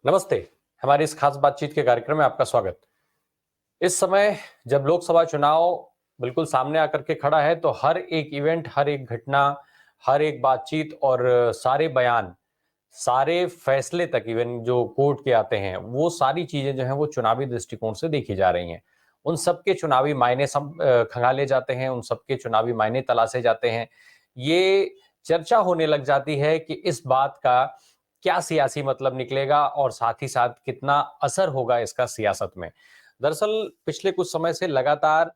नमस्ते। हमारी इस खास बातचीत के कार्यक्रम में आपका स्वागत। इस समय जब लोकसभा चुनाव बिल्कुल सामने आकर के खड़ा है, तो हर एक इवेंट, हर एक घटना, हर एक बातचीत और सारे बयान, सारे फैसले तक इवन जो कोर्ट के आते हैं, वो सारी चीजें जो हैं वो चुनावी दृष्टिकोण से देखी जा रही हैं। उन सबके चुनावी मायने खंगाले जाते हैं, उन सबके चुनावी मायने तलाशे जाते हैं। ये चर्चा होने लग जाती है कि इस बात का क्या सियासी मतलब निकलेगा और साथ ही साथ कितना असर होगा इसका सियासत में। दरअसल पिछले कुछ समय से लगातार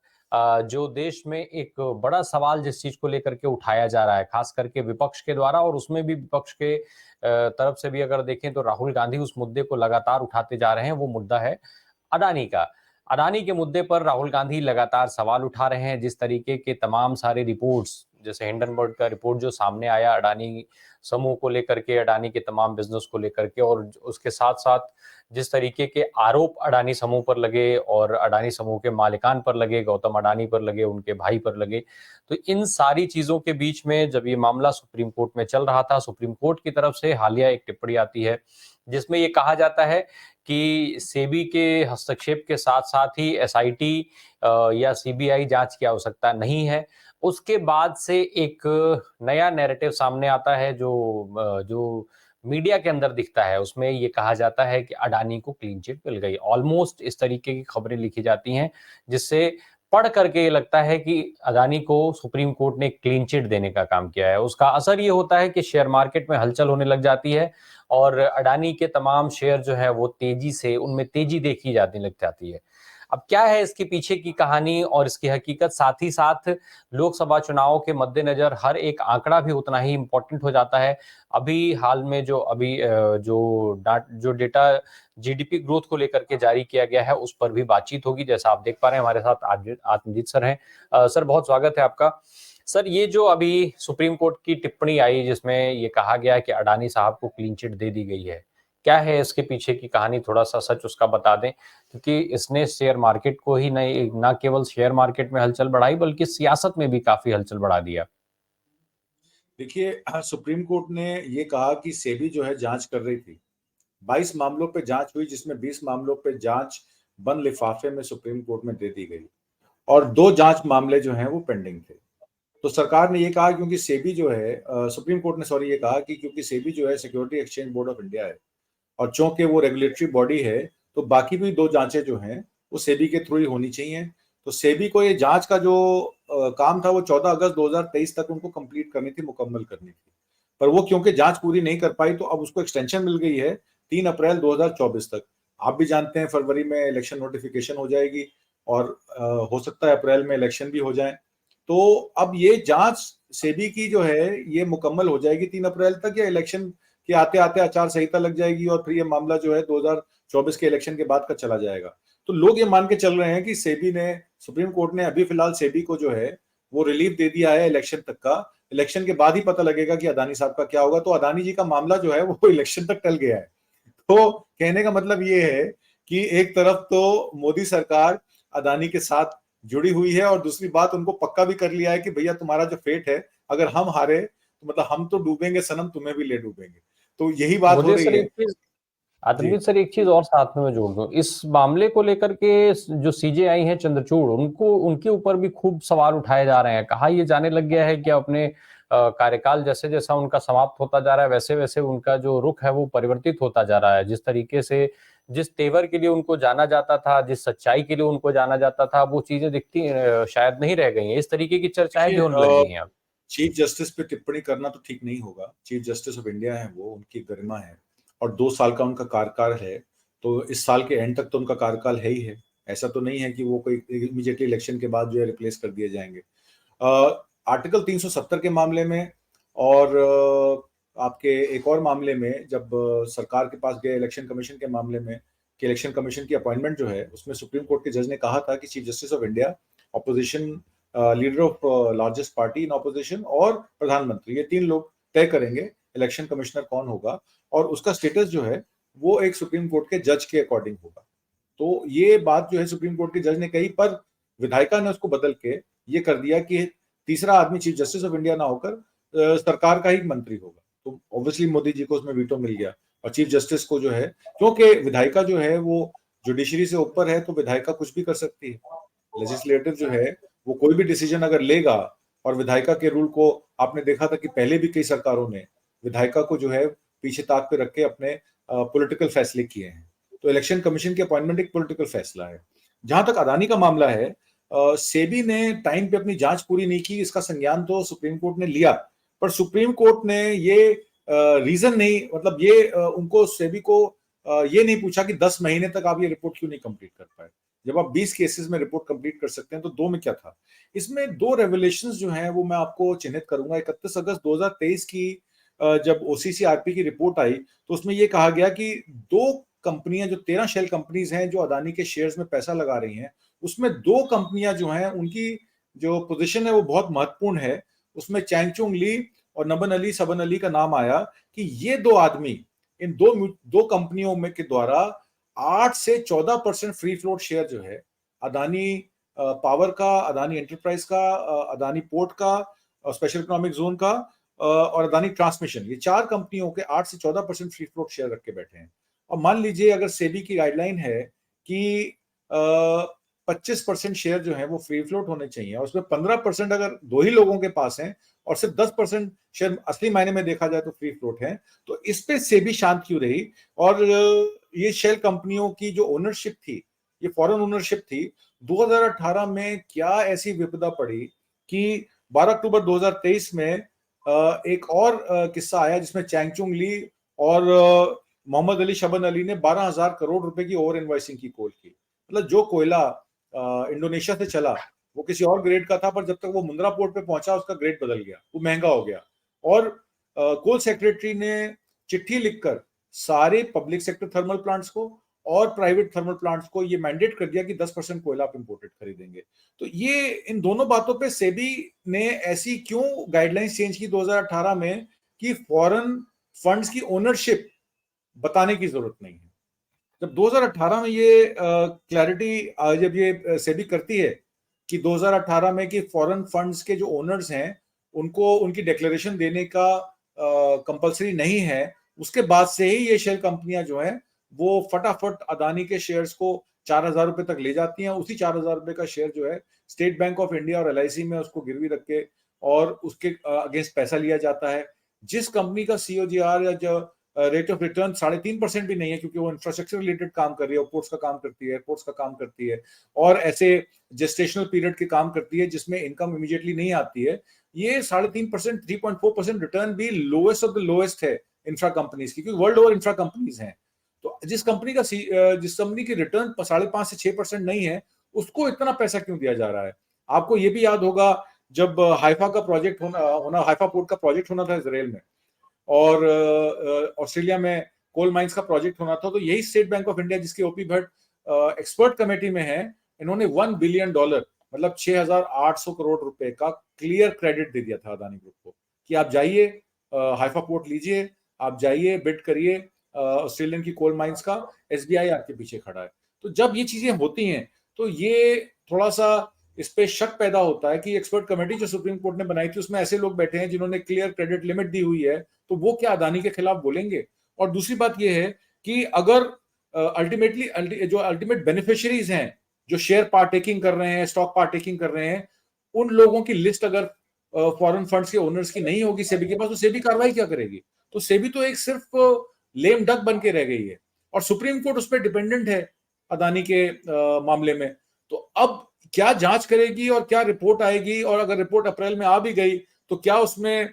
जो देश में एक बड़ा सवाल जिस चीज को लेकर के उठाया जा रहा है, खास करके विपक्ष के द्वारा, और उसमें भी विपक्ष के तरफ से भी अगर देखें तो राहुल गांधी उस मुद्दे को लगातार उठाते जा रहे हैं। वो मुद्दा है अडानी का। अडानी के मुद्दे पर राहुल गांधी लगातार सवाल उठा रहे हैं। जिस तरीके के तमाम सारे रिपोर्ट्स, जैसे हिंडनबर्ग का रिपोर्ट जो सामने आया अडानी समूह को लेकर के, अडानी के तमाम बिजनेस को लेकर के, और उसके साथ साथ जिस तरीके के आरोप अडानी समूह पर लगे और अडानी समूह के मालिकान पर लगे, गौतम अडानी पर लगे, उनके भाई पर लगे, तो इन सारी चीजों के बीच में जब ये मामला सुप्रीम कोर्ट में चल रहा था, सुप्रीम कोर्ट की तरफ से हालिया एक टिप्पणी आती है जिसमें ये कहा जाता है कि सेबी के हस्तक्षेप के साथ साथ ही एसआईटी या सीबीआई जांच की आवश्यकता नहीं है। उसके बाद से एक नया नैरेटिव सामने आता है जो मीडिया के अंदर दिखता है। उसमें ये कहा जाता है कि अडानी को क्लीन चिट मिल गई। ऑलमोस्ट इस तरीके की खबरें लिखी जाती हैं जिससे पढ़ करके ये लगता है कि अडानी को सुप्रीम कोर्ट ने क्लीन चिट देने का काम किया है। उसका असर ये होता है कि शेयर मार्केट में हलचल होने लग जाती है और अडानी के तमाम शेयर जो है वो तेजी से, उनमें तेजी देखी जाती लग जाती है। अब क्या है इसके पीछे की कहानी और इसकी हकीकत, साथ ही साथ लोकसभा चुनाव के मद्देनजर हर एक आंकड़ा भी उतना ही इंपॉर्टेंट हो जाता है। अभी हाल में जो डेटा जीडीपी ग्रोथ को लेकर के जारी किया गया है, उस पर भी बातचीत होगी। जैसा आप देख पा रहे हैं, हमारे साथ आत्मजीत सर हैं। सर, बहुत स्वागत है आपका। सर, ये जो अभी सुप्रीम कोर्ट की टिप्पणी आई जिसमें ये कहा गया कि अडानी साहब को क्लीन चिट दे दी गई है, क्या है इसके पीछे की कहानी? थोड़ा सा सच उसका बता दें, क्योंकि इसने शेयर मार्केट को ही नहीं, ना केवल शेयर मार्केट में हलचल बढ़ाई बल्कि सियासत में भी काफी हलचल बढ़ा दिया। देखिए, सुप्रीम कोर्ट ने ये कहा कि सेबी जो है जांच कर रही थी। 22 मामलों पे जांच हुई, जिसमें 20 मामलों पे जांच बंद लिफाफे में सुप्रीम कोर्ट में दे दी गई और 2 जांच मामले जो हैं वो पेंडिंग थे। तो सरकार ने ये कहा, क्योंकि सेबी जो है सुप्रीम कोर्ट ने ये कहा कि क्योंकि सेबी जो है security exchange board of India है और चूंकि वो रेगुलेटरी बॉडी है, तो बाकी भी 2 जांचें जो हैं वो सेबी के थ्रू ही होनी चाहिए। तो सेबी को ये जांच का जो काम था वो 14 अगस्त 2023 तक उनको कंप्लीट करनी थी, मुकम्मल करनी थी। पर वो क्योंकि जांच पूरी नहीं कर पाई, तो अब उसको एक्सटेंशन मिल गई है 3 अप्रैल 2024 तक। आप भी जानते हैं फरवरी में इलेक्शन नोटिफिकेशन हो जाएगी और हो सकता है अप्रैल में इलेक्शन भी हो जाए। तो अब ये जांच सेबी की जो है ये मुकम्मल हो जाएगी 3 अप्रैल तक, या इलेक्शन के आते आते आचार संहिता लग जाएगी और फिर ये मामला जो है 2024 के इलेक्शन के बाद का चला जाएगा। तो लोग ये मान के चल रहे हैं कि सुप्रीम कोर्ट ने अभी फिलहाल सेबी को जो है वो रिलीफ दे दिया है इलेक्शन तक का। इलेक्शन के बाद ही पता लगेगा कि अदानी साहब का क्या होगा। तो अदानी जी का मामला जो है वो इलेक्शन तक टल गया है। तो कहने का मतलब ये है कि एक तरफ तो मोदी सरकार अदानी के साथ जुड़ी हुई है और दूसरी बात, उनको पक्का भी कर लिया है कि भैया तुम्हारा जो फेट है, अगर हम हारे तो मतलब हम तो डूबेंगे सनम, तुम्हें भी ले डूबेंगे। तो यही बात हो मुझे रही सर है। एक चीज, जी, आतंकित सर, एक चीज और साथ में मैं जोड़ दूं इस मामले को लेकर के। जो सीजेआई हैं चंद्रचूड़, उनको, उनके ऊपर भी खूब सवाल उठाए जा रहे हैं। कहा ये जाने लग गया है कि अपने कार्यकाल जैसे जैसा उनका समाप्त होता जा रहा है, वैसे वैसे उनका जो रुख है वो परिवर्तित होता जा रहा है। जिस तरीके से, जिस तेवर के लिए उनको जाना जाता था, जिस सच्चाई के लिए उनको जाना जाता था, वो चीजें दिखती शायद नहीं रह गई हैं। इस तरीके की चर्चाएं भी देखिए, होने लग गई हैं अब। चीफ जस्टिस पे टिप्पणी करना तो ठीक नहीं होगा। चीफ जस्टिस ऑफ इंडिया है, वो उनकी गरिमा है और 2 साल का उनका कार्यकाल है। तो इस साल के एंड तक तो उनका कार्यकाल है ही है। ऐसा तो नहीं है कि वो कोई इमीडिएटली इलेक्शन के बाद जो है रिप्लेस कर दिए जाएंगे। आर्टिकल 370 के मामले में और आपके एक और मामले में जब सरकार के पास गए इलेक्शन कमीशन के मामले में, कि इलेक्शन कमीशन की अपॉइंटमेंट जो है उसमें सुप्रीम कोर्ट के जज ने कहा था कि chief justice of India, opposition leader of largest party in opposition और प्रधानमंत्री, ये 3 लोग तय करेंगे इलेक्शन कमिश्नर कौन होगा और उसका स्टेटस जो है वो एक सुप्रीम कोर्ट के जज के अकॉर्डिंग होगा। तो ये बात जो है सुप्रीम कोर्ट के जज ने कही, पर विधायिका ने उसको बदल के ये कर दिया कि तीसरा आदमी चीफ जस्टिस ऑफ इंडिया ना होकर सरकार का ही मंत्री होगा। तो ऑब्वियसली मोदी जी को उसमें वीटो मिल गया। और चीफ जस्टिस को जो है, क्योंकि विधायिका जो है वो जुडिशरी से ऊपर है, तो विधायिका कुछ भी कर सकती है। लेजिस्लेटिव जो है वो कोई भी डिसीजन अगर लेगा, और विधायिका के रूल को आपने देखा था कि पहले भी कई सरकारों ने विधायिका को जो है पीछे ताक पे रख के अपने पॉलिटिकल फैसले किए हैं। तो इलेक्शन कमीशन की अपॉइंटमेंट एक पॉलिटिकल फैसला है। जहां तक अदानी का मामला है, सेबी ने टाइम पे अपनी जांच पूरी नहीं की, इसका संज्ञान तो सुप्रीम कोर्ट ने लिया, पर सुप्रीम कोर्ट ने ये रीजन नहीं, मतलब ये उनको सेबी को ये नहीं पूछा कि 10 महीने तक आप ये रिपोर्ट क्यों नहीं कंप्लीट कर पाए। जब आप 20 केसेस में रिपोर्ट कंप्लीट कर सकते हैं तो 2 में क्या था। इसमें 2 रेवलेशंस जो हैं वो मैं आपको चिन्हित करूंगा। 31 अगस्त 2023 की जब ओसीसीआरपी की रिपोर्ट आई तो उसमें ये कहा गया कि 2 कंपनियां, जो 13 शेल कंपनीज हैं जो अदानी के शेयर्स में पैसा लगा रही हैं, उसमें 2 कंपनियां जो हैं उनकी जो पोजीशन है वो बहुत महत्वपूर्ण है। उसमें चैंगचुंग ली और नबन अली सबन अली का नाम आया कि ये 2 आदमी इन दो कंपनियों में के द्वारा 8 से 14% फ्री फ्लोट शेयर जो है अदानी पावर का, अदानी एंटरप्राइज का, अदानी पोर्ट का, स्पेशल इकोनॉमिक जोन का और अदानी ट्रांसमिशन, ये 4 कंपनियों के 8 से 14% फ्री फ्लोट शेयर रख के बैठे हैं। और मान लीजिए अगर सेबी की गाइडलाइन है कि 25% शेयर जो है वो फ्री फ्लोट होने चाहिए, और उसमें 15% अगर 2 ही लोगों के पास हैं और सिर्फ 10% शेयर असली मायने में देखा जाए तो फ्री फ्लोट है, तो इस पे सेबी शांत क्यों रही। और ये शेल कंपनियों की जो ओनरशिप थी, ये फॉरेन ओनरशिप थी, 2018 में क्या ऐसी विपदा पड़ी कि 12 अक्टूबर 2023 में एक और किस्सा आया जिसमें चैंगचुंग ली और मोहम्मद अली शबन अली ने 12,000 करोड़ रुपए की ओवर इनवॉइसिंग की कोल की। मतलब जो कोयला इंडोनेशिया से चला वो किसी और ग्रेड का था, पर जब तक वो मुंद्रा पोर्ट पे पहुंचा उसका ग्रेड बदल गया, वो महंगा हो गया। और कोल सेक्रेटरी ने चिट्ठी लिखकर सारे पब्लिक सेक्टर थर्मल प्लांट्स को और प्राइवेट थर्मल प्लांट्स को ये मैंडेट कर दिया कि 10% कोयला आप इंपोर्टेड खरीदेंगे। तो ये इन दोनों बातों पे सेबी ने ऐसी क्यों गाइडलाइंस चेंज की 2018 में कि फॉरेन फंड्स की ओनरशिप बताने की जरूरत नहीं है। जब 2018 में ये क्लैरिटी जब ये सेबी करती है कि 2018 में कि फॉरेन फंड्स के जो ओनर्स हैं उनको उनकी डिक्लेरेशन देने का कंपलसरी नहीं है, उसके बाद से ही ये शेल कंपनियां जो हैं वो फटाफट अदानी के शेयर्स को 4,000 रुपए तक ले जाती हैं। उसी 4,000 रुपए का शेयर जो है स्टेट बैंक ऑफ इंडिया और एलआईसी में उसको गिरवी रख के और उसके अगेंस्ट पैसा लिया जाता है। जिस कंपनी का सीओजीआर या जो रेट ऑफ रिटर्न 3.5% भी नहीं है, क्योंकि वो इंफ्रास्ट्रक्चर रिलेटेड काम कर रही है, पोर्ट्स का काम करती है, एयरपोर्ट्स का काम करती है और ऐसे जेस्टेशनल पीरियड के काम करती है जिसमें इनकम इमीडिएटली नहीं आती है, ये 3.5%, 3.4% रिटर्न भी लोएस्ट ऑफ द लोएस्ट है इंफ्रा कंपनीज की, क्योंकि वर्ल्ड ओवर इंफ्रा कंपनीज हैं। तो जिस कंपनी की रिटर्न 5.5 से 6% नहीं है, उसको इतना पैसा क्यों दिया जा रहा है। आपको ये भी याद होगा जब हाइफा का प्रोजेक्ट हाइफा पोर्ट का प्रोजेक्ट होना था इसराइल में और ऑस्ट्रेलिया में कोल माइंस का प्रोजेक्ट होना था, तो यही स्टेट बैंक ऑफ इंडिया जिसके ओपी भट्ट एक्सपर्ट कमेटी में है, इन्होंने $1 बिलियन मतलब 6,800 करोड़ रुपए का क्लियर क्रेडिट दे दिया था अदानी ग्रुप को कि आप जाइए हाइफा पोर्ट लीजिए, आप जाइए बिड करिए ऑस्ट्रेलियन की कोल माइंस का, एसबीआई आपके पीछे खड़ा है। तो जब ये चीजें होती हैं तो ये थोड़ा सा इस पे शक पैदा होता है कि एक्सपर्ट कमेटी जो सुप्रीम कोर्ट ने बनाई थी उसमें ऐसे लोग बैठे हैं जिन्होंने क्लियर क्रेडिट लिमिट दी हुई है, तो वो क्या अदानी के खिलाफ बोलेंगे। और दूसरी बात ये है कि अगर अल्टीमेटली जो अल्टीमेट बेनिफिशियरीज हैं, जो शेयर पार्टेकिंग कर रहे हैं, स्टॉक पार्टेकिंग कर रहे हैं, उन लोगों की लिस्ट अगर फॉरेन फंड्स के ओनर्स की नहीं होगी सेबी के पास, तो सेबी कार्रवाई क्या करेगी। तो सेबी तो एक सिर्फ लेम डक बन के रह गई है और सुप्रीम कोर्ट उस पर डिपेंडेंट है अदानी के मामले में। तो अब क्या जांच करेगी और क्या रिपोर्ट आएगी, और अगर रिपोर्ट अप्रैल में आ भी गई तो क्या उसमें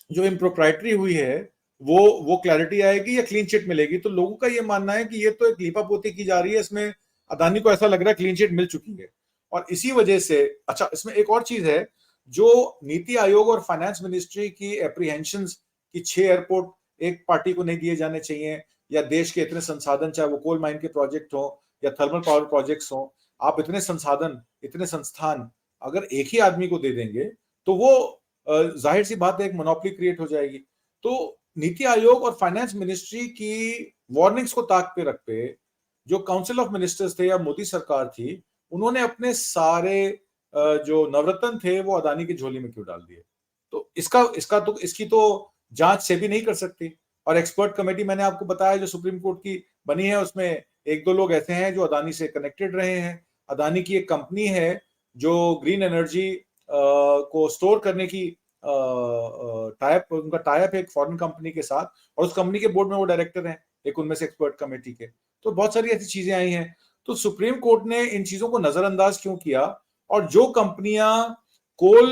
जो इम्प्रोप्राइटरी हुई है वो क्लैरिटी आएगी या क्लीन चिट मिलेगी। तो लोगों का ये मानना है कि ये तो एक लीपापोती की जा रही है, इसमें अदानी को ऐसा लग रहा है क्लीन चिट मिल चुकी है। और इसी वजह से अच्छा, इसमें एक और चीज है, जो नीति आयोग और फाइनेंस मिनिस्ट्री की एप्रीहेंशंस कि 6 एयरपोर्ट एक पार्टी को नहीं दिए जाने चाहिए, या देश के इतने संसाधन, चाहे वो कोल माइन के प्रोजेक्ट हो या थर्मल पावर प्रोजेक्ट्स हो, आप इतने संसाधन, इतने संस्थान अगर एक ही आदमी को दे देंगे तो वो जाहिर सी बात है एक मोनोपोली क्रिएट हो जाएगी। तो नीति आयोग और फाइनेंस मिनिस्ट्री की वार्निंग्स को ताक पे रख पे जो काउंसिल ऑफ मिनिस्टर्स थे या मोदी सरकार थी, उन्होंने अपने सारे जो नवरत्न थे वो अदानी की झोली में क्यों डाल दिए। तो इसकी तो जांच सेबी नहीं कर सकती, और एक्सपर्ट कमेटी मैंने आपको बताया जो सुप्रीम कोर्ट की बनी है, उसमें एक दो लोग ऐसे हैं जो अदानी से कनेक्टेड रहे हैं। अदानी की एक कंपनी है जो ग्रीन एनर्जी को स्टोर करने की टाइप, उनका टाइप है एक फॉरेन कंपनी के साथ, और उस कंपनी के बोर्ड में वो डायरेक्टर हैं, एक उनमें से एक्सपर्ट कमेटी के। तो बहुत सारी ऐसी चीजें आई हैं। तो सुप्रीम कोर्ट ने इन चीजों को नजरअंदाज क्यों किया, और जो कंपनियां कोल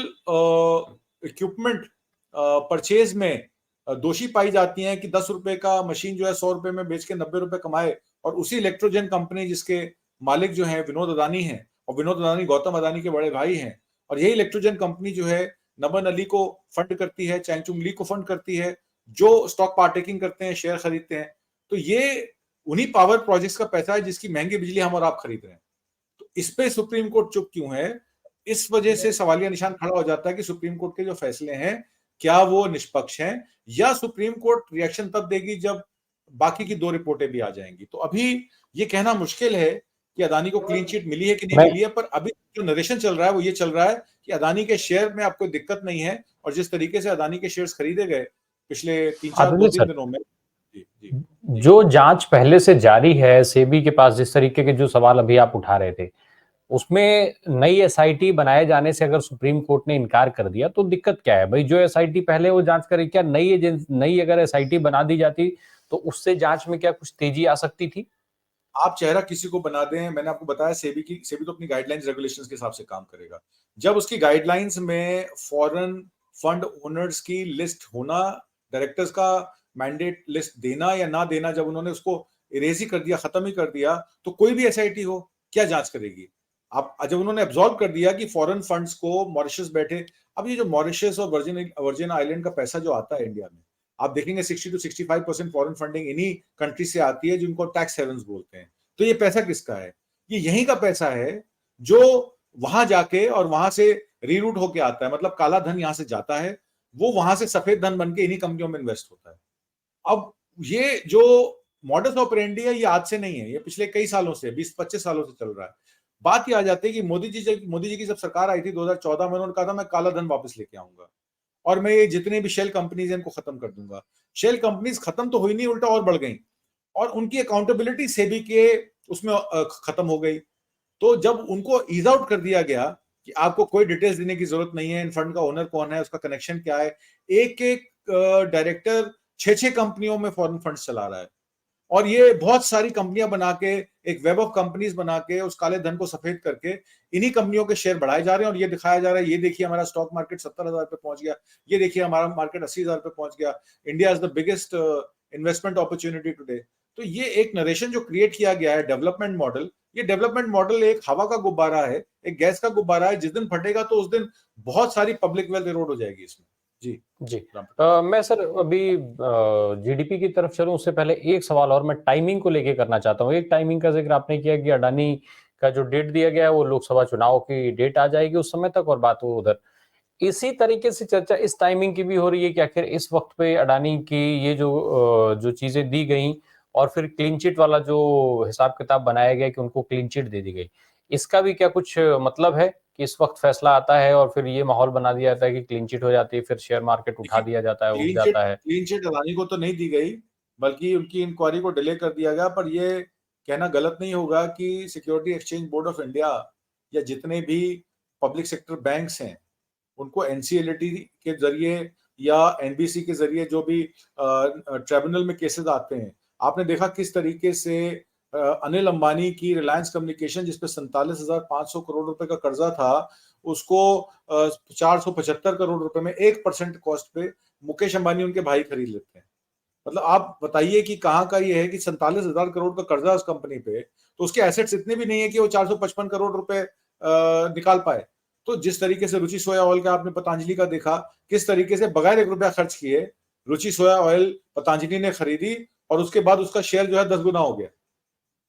इक्विपमेंट परचेज में दोषी पाई जाती हैं कि 10 रुपए का मशीन जो है 100 रुपए में बेच के 90 रुपए कमाए, और उसी इलेक्ट्रोजन कंपनी जिसके मालिक जो है विनोद अदानी हैं, और विनोद अदानी गौतम अदानी के बड़े भाई हैं, और यही इलेक्ट्रोजन कंपनी जो है नमन अली को फंड करती है, चैंगचुंग ली को फंड करती है, जो स्टॉक पार्टेकिंग करते हैं, शेयर खरीदते हैं। तो ये उन्हीं पावर प्रोजेक्ट्स का पैसा है जिसकी महंगी बिजली हम और आप खरीद रहे हैं। तो इस पे सुप्रीम कोर्ट चुप क्यों है? इस वजह से सवालिया निशान खड़ा हो जाता है कि सुप्रीम कोर्ट के जो फैसले हैं क्या वो निष्पक्ष हैं, या सुप्रीम कोर्ट रिएक्शन तब देगी जब बाकी की 2 रिपोर्टें भी आ जाएंगी। तो अभी ये कहना मुश्किल है कि अदानी को क्लीन चिट मिली है कि नहीं मिली है, पर अभी जो नरेशन चल रहा है वो ये चल रहा है कि अदानी के शेयर में आपको दिक्कत नहीं है, और जिस तरीके से अदानी के शेयर्स खरीदे गए पिछले 2-3 दिनों में। जो जांच पहले से जारी है सेबी के पास, जिस तरीके के जो सवाल अभी आप उठा रहे थे, उसमें नई एसआईटी बनाए जाने से अगर सुप्रीम कोर्ट ने इनकार कर दिया तो दिक्कत क्या है भाई? जो एसआईटी पहले वो जांच करे, क्या नई अगर एसआईटी बना दी जाती तो उससे जांच में क्या कुछ तेजी आ सकती थी? आप चेहरा किसी को बना दें, मैंने आपको बताया सेबी तो अपनी गाइडलाइंस रेगुलेशंस के हिसाब से काम करेगा। जब उसकी गाइडलाइंस में फॉरेन फंड ओनर्स की लिस्ट होना, डायरेक्टर्स का मैंडेट लिस्ट देना या ना देना, जब उन्होंने उसको इरेज ही कर दिया, खत्म ही कर दिया, तो कोई भी एसआईटी हो क्या जांच करेगी? आप जब उन्होंने एब्जॉर्ब कर दिया कि फॉरेन फंड्स को मॉरिशस बैठे, अब ये जो मॉरिशस और वर्जिन आइलैंड का पैसा जो आता है इंडिया में, आप देखेंगे 60 to 65% फॉरेन फंडिंग इन्हीं कंट्री से आती है जिनको टैक्स हेवन्स बोलते हैं। तो ये पैसा किसका है? ये यहीं का पैसा है जो वहां जाके और वहां से रीरूट होके आता है, मतलब काला धन यहां से जाता है, वो वहां से सफेद धन बन के इन्हीं कंपनियों में इन्वेस्ट होता है। अब ये जो मॉडस ऑपरेंडी है ये आज से नहीं है, ये पिछले कई सालों से, 20-25 सालों से चल रहा है। बात ये आ जाती है कि मोदी जी की जब सरकार आई थी 2014 में, उन्होंने कहा था मैं काला धन वापस लेके आऊंगा और मैं ये जितने भी शेल कंपनीज हैं इनको खत्म कर दूंगा। शेल कंपनीज खत्म तो हुई नहीं, उल्टा और बढ़ गई, और उनकी अकाउंटेबिलिटी सेबी के उसमें खत्म हो गई। तो जब उनको ईज आउट कर दिया गया कि आपको कोई डिटेल्स देने की जरूरत नहीं है, इन फंड का ओनर कौन है, उसका कनेक्शन क्या है, एक एक डायरेक्टर 6-6 कंपनियों में फॉरेन फंड्स चला रहा है, और ये बहुत सारी कंपनियां बना के, एक वेब ऑफ कंपनीज बना के, उस काले धन को सफेद करके इन्हीं कंपनियों के शेयर बढ़ाए जा रहे हैं, और ये दिखाया जा रहा है, ये देखिए हमारा स्टॉक मार्केट 70,000 पे पहुंच गया, ये देखिए हमारा मार्केट 80,000 पे पहुंच गया, India is the biggest investment opportunity today. तो ये एक नरेशन जो क्रिएट किया गया है, डेवलपमेंट मॉडल, ये डेवलपमेंट मॉडल एक हवा का गुब्बारा है, एक गैस का गुब्बारा है, जिस दिन फटेगा तो उस दिन बहुत सारी पब्लिक वेल्थ इरोड हो जाएगी इसमें। जी जी मैं सर अभी जीडीपी की तरफ चलूं उससे पहले एक सवाल और मैं टाइमिंग को लेके करना चाहता हूं। एक टाइमिंग का जिक्र आपने किया कि अडानी का जो डेट दिया गया है वो लोकसभा चुनाव की डेट आ जाएगी उस समय तक, और बात हो उधर इसी तरीके से चर्चा इस टाइमिंग की भी हो रही है कि आखिर इस वक्त पे अडानी की ये जो चीजें दी गई और फिर क्लीन चिट वाला जो हिसाब किताब बनाया गया कि उनको क्लीन चिट दे दी गई, इसका भी क्या कुछ मतलब है कि इस वक्त फैसला आता है और फिर ये माहौल बना दिया जाता है कि क्लीन चिट हो जाती है, फिर शेयर मार्केट उठा दिया जाता है, उठ जाता है? क्लीन चिट अदानी को तो नहीं दी गई, बल्कि उनकी इंक्वायरी को डिले कर दिया गया। पर ये कहना गलत नहीं होगा कि security exchange board of India या जितने भी पब्लिक सेक्टर बैंक्स हैं उनको एनसीएलटी के जरिए या एनबीसी के जरिए जो भी ट्रिब्यूनल में केसेस आते हैं, आपने देखा किस तरीके से अनिल अंबानी की रिलायंस कम्युनिकेशन जिसपे 47,500 करोड़ रुपए का कर्जा था, उसको 475 करोड़ रुपए में 1% कॉस्ट पे मुकेश अंबानी उनके भाई खरीद लेते हैं। मतलब आप बताइए कि कहाँ का ये है कि 47,000 करोड़ का कर्जा उस कंपनी पे, तो उसके एसेट्स इतने भी नहीं है कि वो 455 करोड़ रुपए निकाल पाए। तो जिस तरीके से रुचि सोया ऑयल का आपने पतंजलि का देखा, किस तरीके से बगैर 1 रुपया खर्च किए रुचि सोया ऑयल पतंजलि ने खरीदी, और उसके बाद उसका शेयर जो है 10 गुना हो गया।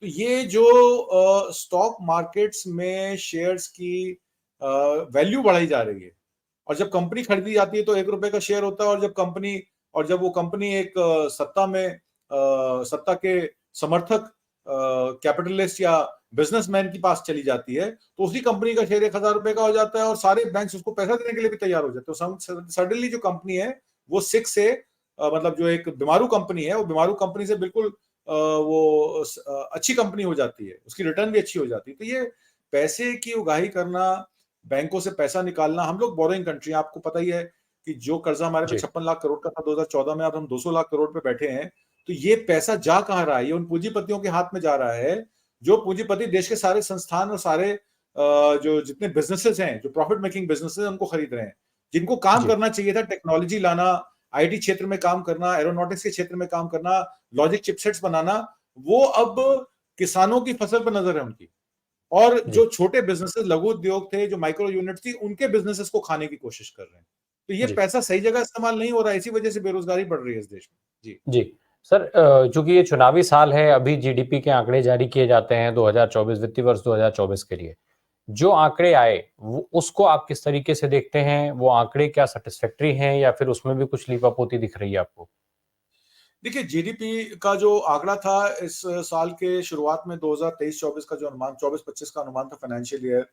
तो ये जो स्टॉक मार्केट्स में शेयर्स की वैल्यू बढ़ाई जा रही है, और जब कंपनी खरीदी जाती है तो 1 रुपए का शेयर होता है, और जब वो कंपनी एक सत्ता के समर्थक कैपिटलिस्ट या बिजनेसमैन के पास चली जाती है, तो उसी कंपनी का शेयर 1,000 रुपए का हो जाता है, और सारे बैंक्स उसको पैसा देने के लिए भी तैयार हो जाते हैं। सडनली जो कंपनी है वो 6 से मतलब जो एक बीमारू कंपनी है, वो बीमारू कंपनी से बिल्कुल वो अच्छी कंपनी हो जाती है, उसकी रिटर्न भी अच्छी हो जाती है। तो ये पैसे की उगाही करना, बैंकों से पैसा निकालना, हम लोग बोरोइंग कंट्री, आपको पता ही है कि जो कर्जा हमारे पे जी 56 लाख करोड़ का था 2014 में, अब हम 200 लाख करोड़ पे बैठे हैं। तो ये पैसा जा कहाँ रहा है? ये उन पूंजीपतियों के हाथ में जा रहा है, जो पूंजीपति देश के सारे संस्थान और सारे जो जितने बिजनेसेस हैं, जो प्रॉफिट मेकिंग बिजनेसेस, उनको खरीद रहे हैं। जिनको काम जी करना चाहिए था, टेक्नोलॉजी लाना, आईटी क्षेत्र में काम करना, एरोनॉटिक्स के क्षेत्र में काम करना, लॉजिक चिपसेट्स बनाना, वो अब किसानों की फसल पर नजर है उनकी। और जी जो छोटे बिजनेसेस, लघु उद्योग थे, जो माइक्रो यूनिट थी, उनके बिजनेसेस को खाने की कोशिश कर रहे हैं। तो ये जी पैसा सही जगह इस्तेमाल नहीं हो रहा है, इसी वजह से बेरोजगारी बढ़ रही है इस देश में। जी जी सर, चूंकि ये चुनावी साल है, अभी जीडीपी के आंकड़े जारी किए जाते हैं 2024 वित्तीय वर्ष 2024 के लिए। जो आंकड़े आए वो उसको आप किस तरीके से देखते हैं? वो आंकड़े क्या सेटिस्फैक्टरी हैं या फिर उसमें भी कुछ लीपापोती दिख रही है आपको? देखिए, जीडीपी का जो आंकड़ा था इस साल के शुरुआत में 2023-24 का जो अनुमान, 24-25 का अनुमान था फाइनेंशियल ईयर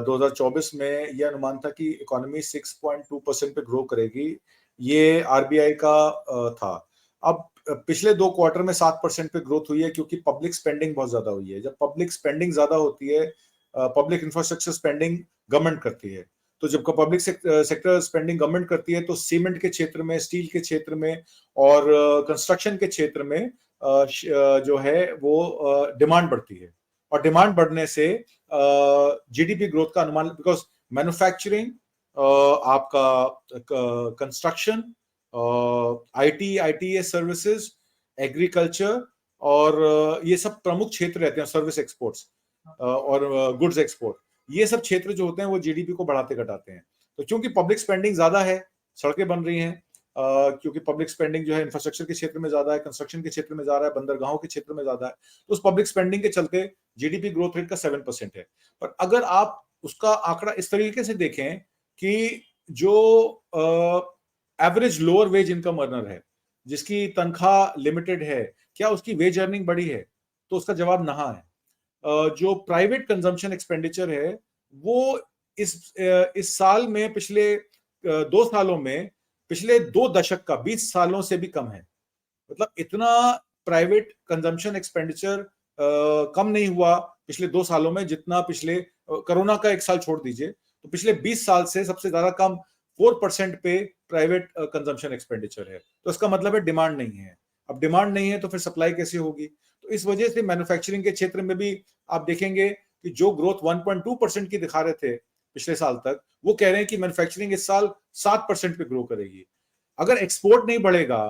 2024 में, ये अनुमान था कि इकोनॉमी 6.2% पे ग्रो करेगी। ये आरबीआई का था। अब पिछले 2 क्वार्टर में 7% पे ग्रोथ हुई है, क्योंकि पब्लिक स्पेंडिंग बहुत ज्यादा हुई है। जब पब्लिक स्पेंडिंग ज्यादा होती है, पब्लिक इंफ्रास्ट्रक्चर स्पेंडिंग गवर्नमेंट करती है, तो जब पब्लिक सेक्टर स्पेंडिंग गवर्नमेंट करती है, तो सीमेंट के क्षेत्र में, स्टील के क्षेत्र में और कंस्ट्रक्शन के क्षेत्र में जो है वो डिमांड बढ़ती है। और डिमांड बढ़ने से जीडीपी ग्रोथ का अनुमान, बिकॉज मैन्युफैक्चरिंग, आपका construction, IT, ITS services, agriculture, और ये सब प्रमुख क्षेत्र रहते हैं, सर्विस एक्सपोर्ट्स और गुड्स एक्सपोर्ट। ये सब क्षेत्र जो होते हैं वो जीडीपी को बढ़ाते घटाते हैं। तो क्योंकि पब्लिक स्पेंडिंग ज्यादा है, सड़कें बन रही हैं, क्योंकि पब्लिक स्पेंडिंग जो है इंफ्रास्ट्रक्चर के क्षेत्र में ज्यादा है, कंस्ट्रक्शन के क्षेत्र में ज्यादा है, बंदरगाहों के क्षेत्र में ज्यादा है, तो उस पब्लिक स्पेंडिंग के चलते जीडीपी ग्रोथ रेट का 7% है। पर अगर आप उसका आंकड़ा इस तरीके से देखें कि जो average lower wage income earner है, जिसकी तनख्वाह लिमिटेड है, क्या उसकी वेज अर्निंग बढ़ी है? तो उसका जवाब नहा है। जो प्राइवेट कंजम्पशन एक्सपेंडिचर है, वो इस साल में, पिछले 2 सालों में, पिछले 2 दशक का, 20 सालों से भी कम है। मतलब इतना प्राइवेट कंजम्पशन एक्सपेंडिचर कम नहीं हुआ पिछले 2 सालों में, जितना पिछले कोरोना का 1 साल छोड़ दीजिए, तो पिछले 20 साल से सबसे ज्यादा कम 4% पे प्राइवेट कंजम्पशन एक्सपेंडिचर है। तो इसका मतलब है डिमांड नहीं है। अब डिमांड नहीं है तो फिर सप्लाई कैसे होगी? तो इस वजह से मैन्युफैक्चरिंग के क्षेत्र में भी आप देखेंगे कि जो ग्रोथ 1.2% की दिखा रहे थे पिछले साल तक, वो कह रहे हैं कि मैन्युफैक्चरिंग इस साल 7% पे ग्रो करेगी। अगर एक्सपोर्ट नहीं बढ़ेगा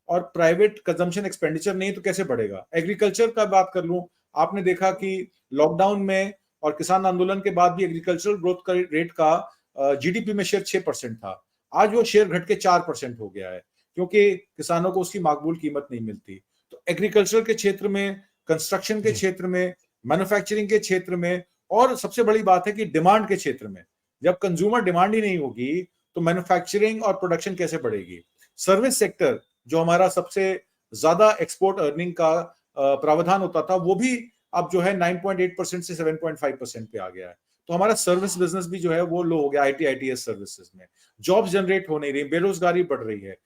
और प्राइवेट कंजम्पशन एक्सपेंडिचर नहीं, तो कैसे बढ़ेगा? एग्रीकल्चर का बात कर लूं, आपने देखा कि लॉकडाउन में और किसान आंदोलन के बाद भी एग्रीकल्चरल ग्रोथ का रेट का जीडीपी में शेयर 6% था। आज वो शेयर घट के 4% हो गया है, क्योंकि किसानों को उसकी माकबूल कीमत नहीं मिलती। तो एग्रीकल्चर के क्षेत्र में, कंस्ट्रक्शन के जी क्षेत्र में, मैन्युफैक्चरिंग के क्षेत्र में, और सबसे बड़ी बात है कि डिमांड के क्षेत्र में, जब कंज्यूमर डिमांड ही नहीं होगी, तो मैन्युफैक्चरिंग और प्रोडक्शन कैसे बढ़ेगी? सर्विस सेक्टर, जो हमारा सबसे ज्यादा एक्सपोर्ट अर्निंग का प्रावधान होता था, वो भी अब जो है 9.8% से 7.5% पे आ गया है। तो हमारा सर्विस बिजनेस भी जो है वो लो हो गया। आईटी, आईटीएस सर्विसेज में जॉब्स जनरेट हो नहीं रही, बेरोजगारी बढ़ रही है।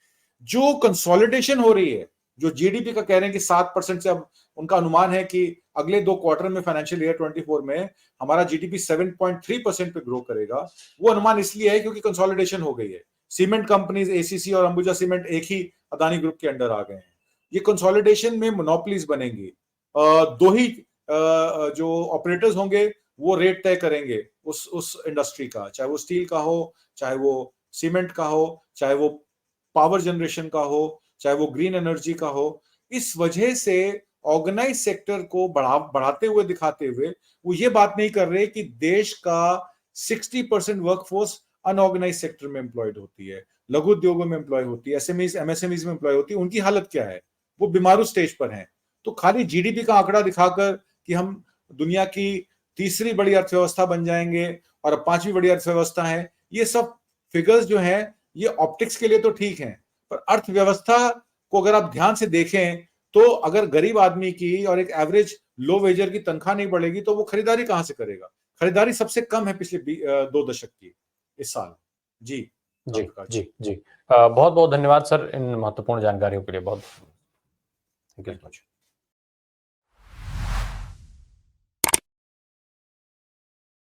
जो कंसोलिडेशन हो रही है, जो जीडीपी का कह रहे हैं कि 7% से, अब उनका अनुमान है कि अगले 2 क्वार्टर में, फाइनेंशियल ईयर 24 में, हमारा जीडीपी 7.3% पे ग्रो करेगा। वो अनुमान इसलिए है क्योंकि कंसोलिडेशन हो गई है। सीमेंट कंपनीज, एसीसी और अंबुजा सीमेंट एक ही अदानी ग्रुप के अंडर आ गए हैं। ये कंसोलिडेशन में मोनोपोलीज बनेंगी। दो ही जो ऑपरेटर्स होंगे वो रेट तय करेंगे उस इंडस्ट्री का, चाहे वो स्टील का हो, चाहे वो सीमेंट का हो, चाहे वो पावर जनरेशन का हो, चाहे वो ग्रीन एनर्जी का हो। इस वजह से ऑर्गेनाइज सेक्टर को बढ़ाते हुए, दिखाते हुए, वो ये बात नहीं कर रहे कि देश का 60% वर्कफोर्स अनऑर्गेनाइज सेक्टर में एम्प्लॉयड होती है, लघु उद्योगों में एम्प्लॉय होती है, एसएमईज, एमएसएमईज में एम्प्लॉय होती है। उनकी हालत क्या है? वो बीमारू स्टेज पर हैं। तो खाली जीडीपी का आंकड़ा दिखाकर कि हम दुनिया की तीसरी बड़ी अर्थव्यवस्था बन जाएंगे और अब 5वीं बड़ी अर्थव्यवस्था है, ये सब फिगर्स जो हैं, ये ऑप्टिक्स के लिए तो ठीक हैं, पर अर्थव्यवस्था को अगर आप ध्यान से देखें, तो अगर गरीब आदमी की और एक एवरेज लो वेजर की तनख्वाह नहीं बढ़ेगी, तो वो खरीदारी कहां से करेगा? खरीदारी सबसे कम है पिछले 2 दशक की इस साल। जी जी जी जी बहुत बहुत धन्यवाद सर इन महत्वपूर्ण जानकारियों के लिए। बहुत थैंक यू।